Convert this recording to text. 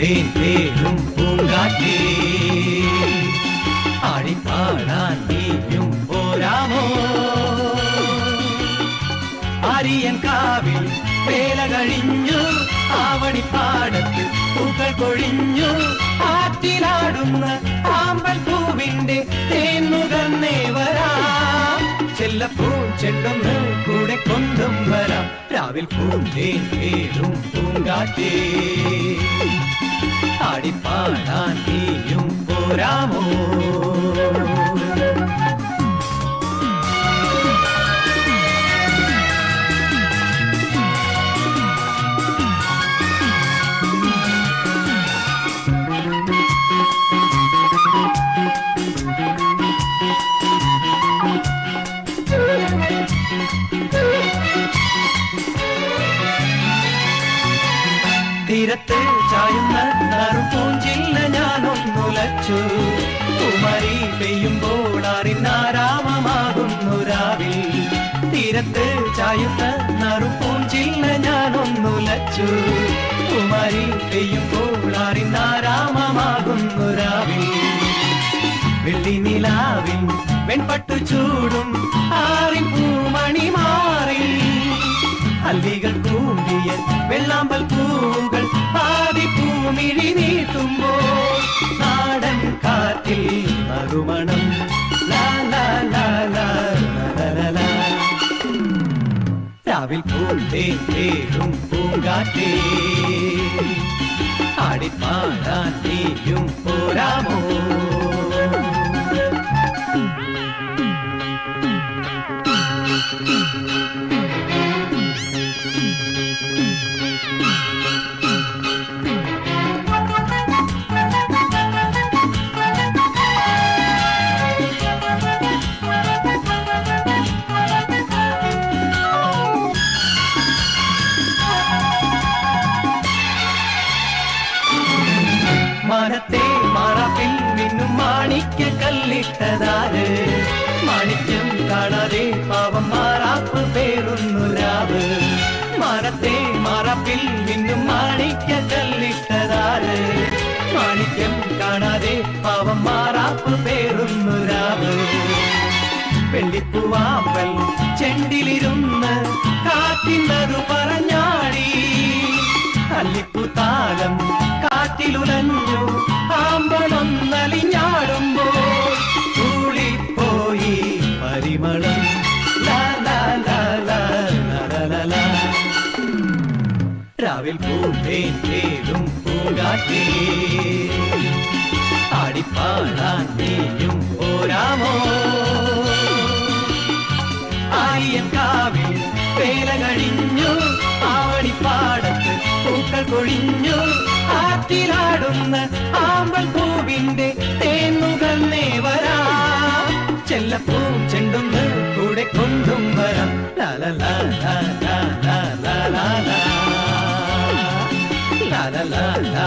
പൂന്തേൻ തേടും പൂങ്കാറ്റേ ആടിപ്പാടാൻ നീയും പോരാമോ ആര്യൻ കാവിൽ വേല കഴിഞ്ഞു ആവണിപ്പാടത്ത് പൂക്കൾ കൊഴിഞ്ഞു ആറ്റിലാടുന്ന ആമ്പൽ പൂവിന്റെ തേന്നുകർന്നേ വരാം ചെല്ലപ്പൂ ചെണ്ടൊന്ന് കൂടെ കൊണ്ടും വരാം രാവിൽ പൂന്തേൻ തേടും പൂങ്കാറ്റേ ആടിപ്പാടാൻ നീയും പോരാമോ തീരത്ത് ചായുന്ന നറുപൂഞ്ചില്ല ഞാനൊന്നുലച്ചു കുമരി പെയ്യുമ്പോൾ അറിനാരാമമാകുന്നു രാവിൽ തീരത്ത് ചായുന്ന നറുപൂഞ്ചില്ല ഞാനൊന്നുലച്ചു കുമരി പെയ്യുമ്പോൾ അറിനാരാമമാകുന്നു രാവിൽ വെള്ളി നിലാവിൽ വെൺപട്ടു ചൂടും ആറിൻ പൂമണി മാറി അല്ലികൾ കൂമ്പിയ വെള്ളാമ്പൽ പൂവുകൾ പാതി പൂമിഴി നീട്ടുമ്പോൾ നാടൻ കാറ്റിൽ മറുമണം രാവിൽ പൂന്തേൻ തേടും പൂങ്കാറ്റേ ആടിപ്പാടാൻ നീയും പോരാമോ മനത്തെ മറപ്പിൽ മിന്നും മാണിക്യ കല്ലിട്ടതാര് മാണിക്യം കാണാതെ പാവം മാറാപ്പ് പേറുന്നു രാവ് മനത്തെ മറപ്പിൽ മിന്നും മാണിക്യ കല്ലിട്ടതാര് മാണിക്യം കാണാതെ പാവം മാറാപ്പ് പേറുന്നു രാവ് വെള്ളിപ്പൂവാമ്പൽ ചെണ്ടിലിരുന്ന് കാറ്റിനതു പറഞ്ഞാടി അല്ലിപ്പൂത്താലം കാറ്റിലുലഞ്ഞു ആമ്പലൊന്നലിഞ്ഞാടുമ്പോൾ കൂളിപ്പോയി പരിമളം രാവിൽ പൂന്തേൻ തേടും പൂങ്കാറ്റേ ആടിപ്പാടാൻ നീയും പോരാമോ ആര്യൻ കാവിൽ വേല കഴിഞ്ഞു ആവണിപ്പാടത്ത് പൂക്കൾ കൊഴിഞ്ഞു ആറ്റിലാടുന്ന ആമ്പൽ പൂവിന്റെ തേന്നുകർന്നേ വരാം ചെല്ലപ്പൂ ചെണ്ടൊന്ന് കൂടെ കൊണ്ടും വരാം ലാലാ ലാലാ ലാലാ ലാലാ ലാലാ ലാലാ